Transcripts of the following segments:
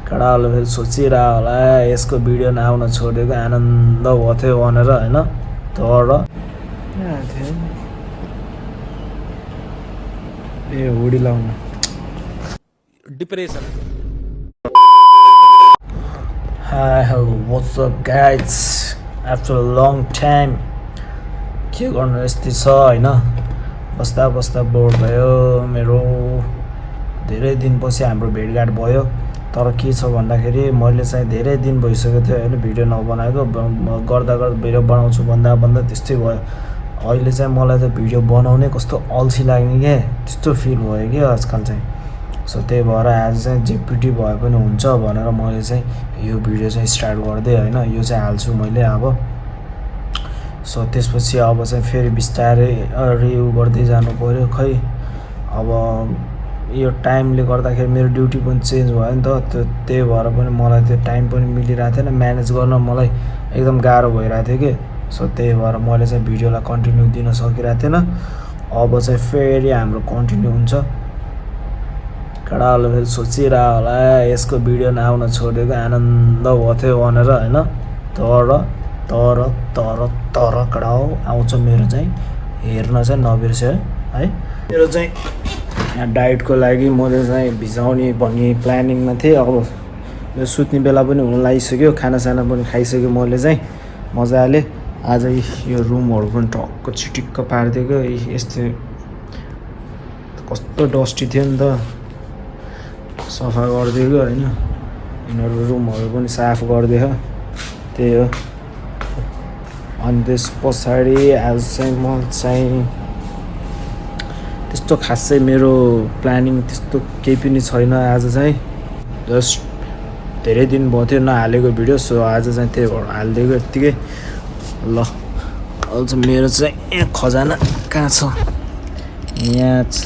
केटाहरूले फेरि सोचिरह होला यसको भिडियो नआउन छोडेको आनन्द भयो थियो भनेर होइन। तर ए हुडी लाउनु depression. Hi, hello, what's up guys? After a long time के गर्नु यस्तै छ होइन। बस्दा बस्दा बोर भयो मेरो। धेरै दिनपछि हाम्रो भेटघाट भयो। तर के छ भन्दाखेरि मैले चाहिँ धेरै दिन भइसकेको थियो होइन भिडियो नबनाएको। गर्दा गर्दा भिडियो बनाउँछु भन्दा भन्दा त्यस्तै भयो। अहिले चाहिँ मलाई त भिडियो बनाउने कस्तो अल्छी लाग्ने क्या त्यस्तो फिल भयो कि आजकल चाहिँ। सो त्यही भएर आज चाहिँ जेपिटी भए पनि हुन्छ भनेर मैले चाहिँ यो भिडियो चाहिँ स्टार्ट गर्दै होइन यो चाहिँ हाल्छु मैले अब। सो त्यसपछि अब चाहिँ फेरि बिस्तारै रिभ्यू गर्दै जानु पर्यो खै। अब यो टाइमले गर्दाखेरि मेरो ड्युटी पनि चेन्ज भयो नि त त्यही भएर पनि मलाई त्यो टाइम पनि मिलिरहेको थिएन म्यानेज गर्न मलाई एकदम गाह्रो भइरहेको थियो कि। सो त्यही भएर मैले चाहिँ भिडियोलाई कन्टिन्यू दिन सकिरहेको थिएन। अब चाहिँ फेरि हाम्रो कन्टिन्यू हुन्छ। केटाहरूले फेरि सोचिरह होला यसको भिडियो नआउन छोडेको आनन्द भयो थियो भनेर होइन। तर तर तर तर केटा हो आउँछ मेरो चाहिँ हेर्न चाहिँ नबिर्स है। मेरो चाहिँ यहाँ डाइटको लागि मैले चाहिँ भिजाउने भन्ने प्लानिङमा थिएँ। अब मेरो सुत्ने बेला पनि हुन लागिसक्यो खानासाना पनि खाइसक्यो मैले चाहिँ मजाले। आज यो रुमहरू पनि टक्क चिटिक्क पारिदिएको यस्तो कस्तो डस्टी थियो नि त सफा गरिदिएको होइन। यिनीहरू रुमहरू पनि साफ गरिदियो त्यही हो। अनि त्यस पछाडि आज चाहिँ म चाहिँ त्यस्तो खासै मेरो प्लानिङ त्यस्तो केही पनि छैन। आज चाहिँ जस्ट धेरै दिन भयो थियो नहालेको भिडियो। सो आज चाहिँ त्यही भएर हालिदिएको यत्तिकै ल। अब चाहिँ मेरो चाहिँ यहाँ खजाना कहाँ छ यहाँ छ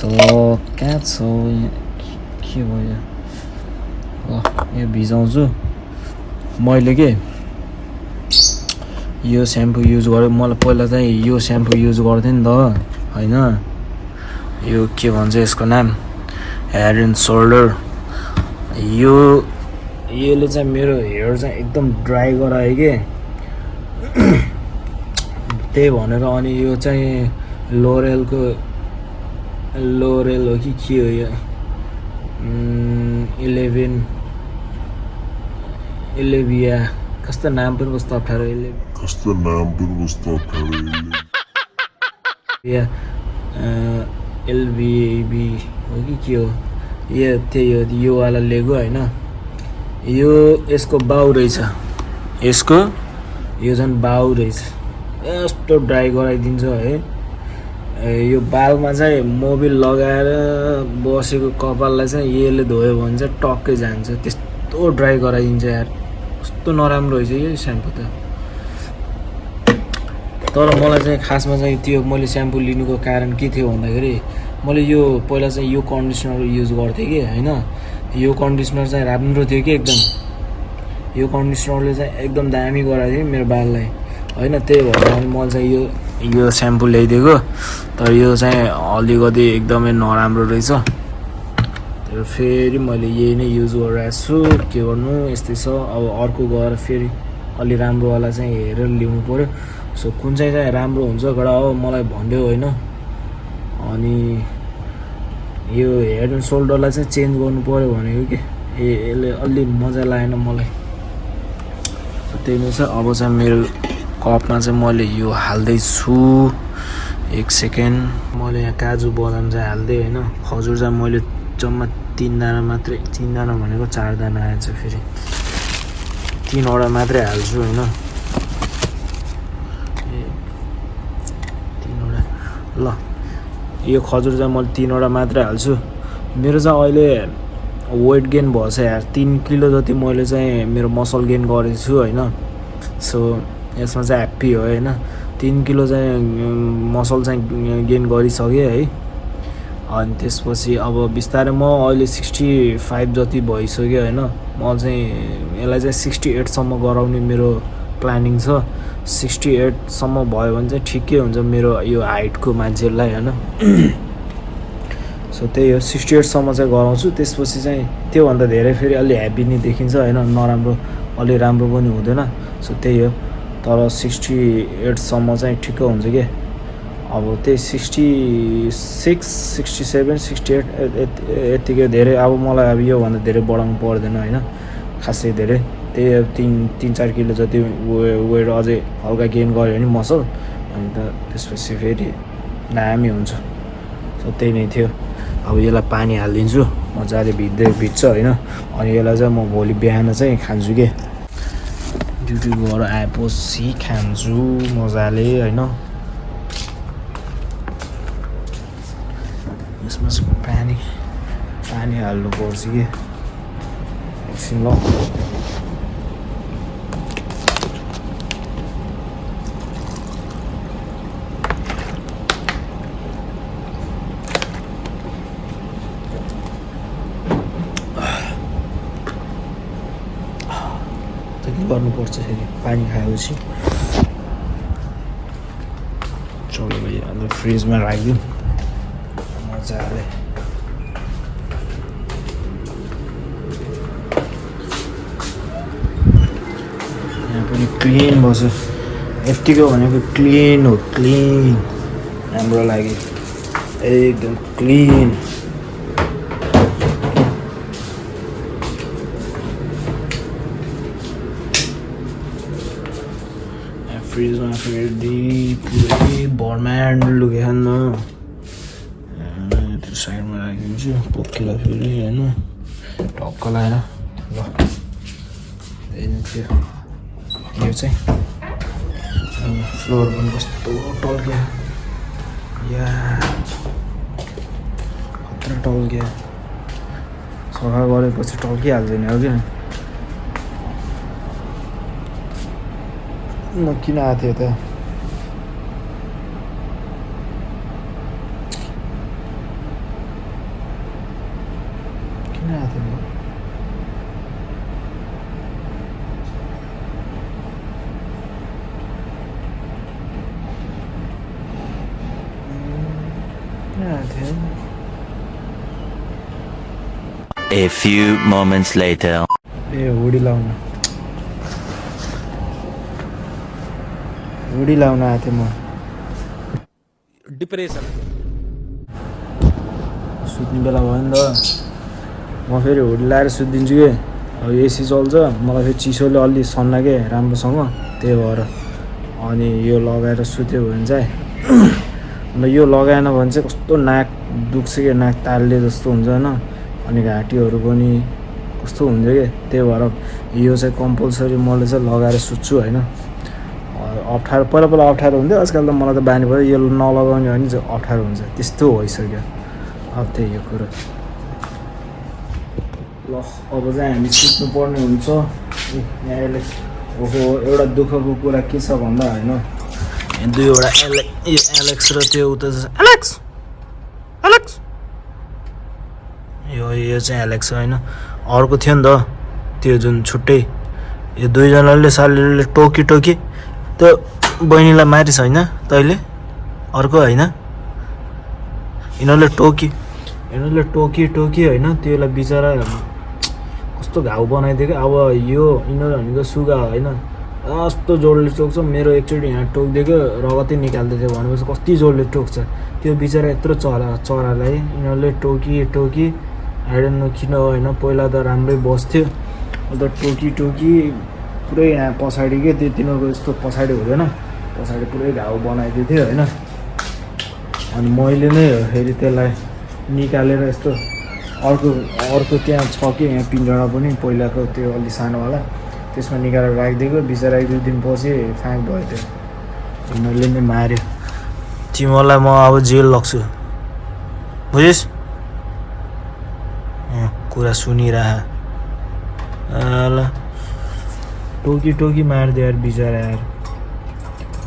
कहाँ छ यहाँ के भयो ल यो भिजाउँछु मैले के यो स्याम्पू युज गरेँ। मलाई पहिला चाहिँ यो स्याम्पू युज गर्थेँ नि त होइन। यो के भन्छ यसको नाम हेयर एन्ड सोल्डर। यसले चाहिँ मेरो हेयर चाहिँ एकदम ड्राई गरायो कि त्यही भनेर। अनि यो चाहिँ लोरेल हो कि के हो यो 11 कस्तो नाम पनि कस्तो अप्ठ्यारो एलबिबी हो कि के हो यो त्यही हो यो वाला लेगो होइन। यो यसको बाउ रहेछ यो झन् बाउ रहेछ यस्तो ड्राई गराइदिन्छ है। यो बालमा चाहिँ मोबिल लगाएर बसेको कपाललाई चाहिँ यसले धोयो भने चाहिँ टक्कै जान्छ त्यस्तो ड्राई गराइदिन्छ यार। कस्तो नराम्रो रहेछ यो स्याम्पू त। तर मलाई चाहिँ खासमा चाहिँ त्यो मैले स्याम्पू लिनुको कारण के थियो भन्दाखेरि मैले यो पहिला चाहिँ यो कन्डिसनर युज गर्थेँ कि होइन। यो कन्डिसनर चाहिँ राम्रो थियो कि एकदम। यो कन्डिसनरले चाहिँ एकदम दामी गराएको थियो मेरो बाललाई होइन। त्यही भएर मैले चाहिँ यो स्याम्पू ल्याइदिएको। तर यो चाहिँ अलिकति एकदमै नराम्रो रहेछ। तर फेरि मैले यही नै युज गरिरहेको छु के गर्नु यस्तै छ। अब अर्को गएर फेरि अलि राम्रोवाला चाहिँ हेरेर ल्याउनु पऱ्यो। सो कुन चाहिँ राम्रो हुन्छ गडा हो मलाई भन्यो होइन। अनि यो हेड एन्ड सोल्डरलाई चाहिँ चेन्ज गर्नु पऱ्यो भनेको कि यसले अलि मजा लागेन मलाई। त्यही नै छ। अब चाहिँ मेरो कपमा चाहिँ मैले यो हाल्दैछु एक सेकेन्ड। मैले यहाँ काजु बदाम चाहिँ हाल्दै होइन। खजुर चाहिँ मैले जम्मा 3 दाना मात्रै 3 दाना भनेको 4 दाना आएछ फेरि 3वटा मात्रै हाल्छु होइन। 3वटा ल यो खजुर चाहिँ मैले 3वटा मात्रै हाल्छु। मेरो चाहिँ अहिले वेट गेन भएछ यार 3 किलो जति मैले चाहिँ मेरो मसल गेन गरेको छु होइन। सो यसमा चाहिँ ह्याप्पी हो होइन। 3 किलो चाहिँ मसल चाहिँ गेन गरिसकेँ है। अनि त्यसपछि अब बिस्तारै म अहिले 65 जति भइसक्यो होइन। म चाहिँ यसलाई चाहिँ 68 सम्म गराउने मेरो प्लानिङ छ। 68 सम्म भयो भने चाहिँ ठिकै हुन्छ मेरो यो हाइटको मान्छेलाई होइन। सो त्यही हो 68सम्म चाहिँ गराउँछु। त्यसपछि चाहिँ त्योभन्दा धेरै फेरि अलि हेभी नि देखिन्छ होइन, नराम्रो अलि राम्रो पनि हुँदैन। सो त्यही हो, तर 68सम्म चाहिँ ठिक्क हुन्छ कि। अब त्यही 66 67 68 यत्तिकै धेरै। अब मलाई अब योभन्दा धेरै बढाउनु पर्दैन होइन, खासै धेरै। त्यही अब 3-4 किलो जति वेट अझै हल्का गेन गऱ्यो भने मसल, अन्त त्यसपछि फेरि दामी हुन्छ। सो त्यही नै थियो। अब यसलाई पानी हालिदिन्छु, मजाले भिज्छ होइन। अनि यसलाई चाहिँ म भोलि बिहान चाहिँ खान्छु कि, ड्युटी गएर आएपछि खान्छु मजाले होइन। यसमा चाहिँ पानी हाल्नुपर्छ कि एकछिन ल। गर्नुपर्छ फेरि पानी खाएपछि। चलो भाइ अन्त फ्रिजमा राखिदिउँ मजाले। यहाँ पनि क्लिन बस्छ, यत्तिको भनेको क्लिन हो, क्लिन हाम्रो लागि एकदम क्लिन। फ्रिजमा फेरि पुरै बर्म्यान्ड लुकेछ न, त्यो साइडमा राखिदिन्छु पोकेर फेरि होइन, टक्क लगाएर ल। थियो यो चाहिँ फ्लोर पनि कस्तो टल्क्यो, या खतरा टल्क्यो। सफा गरेपछि टल्किहाल्छ नि हो कि न। किन आएको थियो त, किन आएको थियो? A few moments later. Hoodie लाउन आएको थिएँ म। डिप्रेसन सुत्ने बेला भयो नि त, म फेरि हुडी लाएर सुत्दिन्छु कि। अब एसी चल्छ, मलाई फेरि चिसोले अलि सन्ना के राम्रोसँग, त्यही भएर। अनि यो लगाएर सुत्यो भने चाहिँ अन्त यो लगाएन भने चाहिँ कस्तो नाक दुख्छ कि, नाक ताल्ले जस्तो हुन्छ होइन। अनि घाँटीहरू पनि कस्तो हुन्छ कि, त्यही भएर यो चाहिँ कम्पलसरी मैले चाहिँ लगाएर सुत्छु होइन। अप्ठ्यारो पहिला अप्ठ्यारो हुन्थ्यो, आजकल त मलाई त बानी भयो, यो नलगाउने भने चाहिँ अप्ठ्यारो हुन्छ, त्यस्तो भइसक्यो अब त्यही हो कुरो। ल अब चाहिँ हामी सुत्नु पर्ने हुन्छ। यहाँ एलेक्स, ओहो एउटा दुःखको कुरा के छ भन्दा होइन, दुईवटा एलेक्स र त्यो उता एलेक्स यो चाहिँ एलेक्स होइन, अर्को थियो नि त त्यो जुन छुट्टै। यो दुईजनाले सालीले टोकी त्यो बहिनीलाई मारिस् होइन तैँले, अर्को होइन। यिनीहरूले टोकी होइन, त्यसलाई बिचरा कस्तो घाउ बनाइदियो क्या। अब यो यिनीहरू भनेको सुगा होइन, कस्तो जोडले टोक्छ। मेरो एकचोटि यहाँ टोकिदिएको रगतै निकाल्दै थियो भनेपछि कति जोडले टोक्छ त्यो बिचरा यत्रो चरालाई यिनीहरूले टोकी आइडन नो किन होइन। पहिला त राम्रै बस्थ्यो, अन्त टोकी पुरै यहाँ पछाडि के त्यो तिनीहरूको यस्तो पछाडि हुँदैन, पछाडि पुरै घाउ बनाइदिएको थियो होइन। अनि मैले नै फेरि त्यसलाई निकालेर यस्तो अर्को त्यहाँ छ कि यहाँ पिन्जरा पनि पहिलाको त्यो अलि सानोवाला, त्यसमा निकालेर राखिदिएको। बिचरा 1-2 दिनपछि फ्याँक भयो त्यो, यिनीहरूले नै मार्यो। तिमीहरूलाई म अब जेल लग्छु बुझिस्, कुरा सुनिरह ल। टोकी मारिदियो यार बिचरा यार,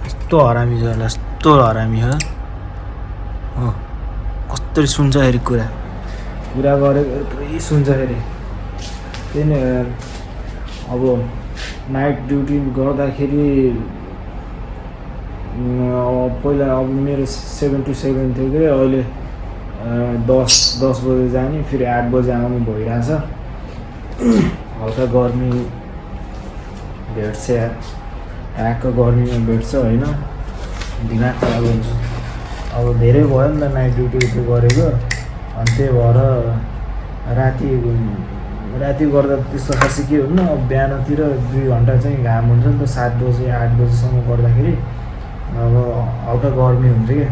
यस्तो हरामी छ, यस्तो हरामी हो। कस्तरी सुन्छ फेरि कुरा गरेको पुरै सुन्छ फेरि। त्यही नै यार, अब नाइट ड्युटी गर्दाखेरि पहिला अब मेरो 7 to 7 थियो कि, अहिले 10 बजे जाने, फेरि 8 बजे आउने भइरहेछ। हल्का गर्मी भेट्छ यार, ठ्याक्क गर्मीमा भेट्छ होइन, दिमाग खराब हुन्छ। अब धेरै भयो नि त नाइट ड्युटी गरेको, अनि त्यही भएर राति गर्दा त्यस्तो खासै के हुन्न। अब बिहानतिर 2 घन्टा चाहिँ घाम हुन्छ नि त, 7 बजे 8 बजीसम्म गर्दाखेरि अब हल्का गर्मी हुन्छ क्या।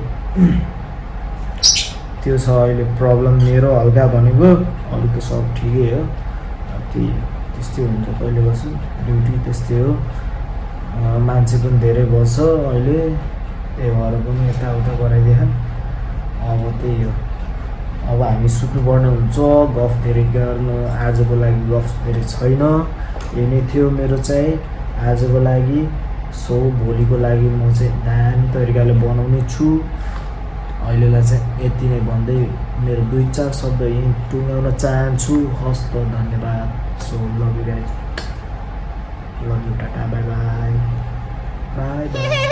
त्यो छ अहिले प्रब्लम मेरो हल्का भनेको, अरू त सब ठिकै हो। त्यस्तै हुन्छ कहिले बस्छु ड्युटी, त्यस्तै हो। मान्छे पनि धेरै बस्छ अहिले, त्यही भएर पनि यताउता गराइदिए। अब त्यही हो, अब हामी सुत्नुपर्ने हुन्छ। गफ धेरै गर्नु आजको लागि गफ धेरै छैन, यही नै थियो मेरो चाहिँ आजको लागि। सो भोलिको लागि म चाहिँ दामी तरिकाले बनाउने छु। अहिलेलाई चाहिँ यति नै भन्दै मेरो 2-4 शब्द यहीँ टुङ्गाउन चाहन्छु। हस् त, धन्यवाद। So love you guys, love you, Tata, by by, by by.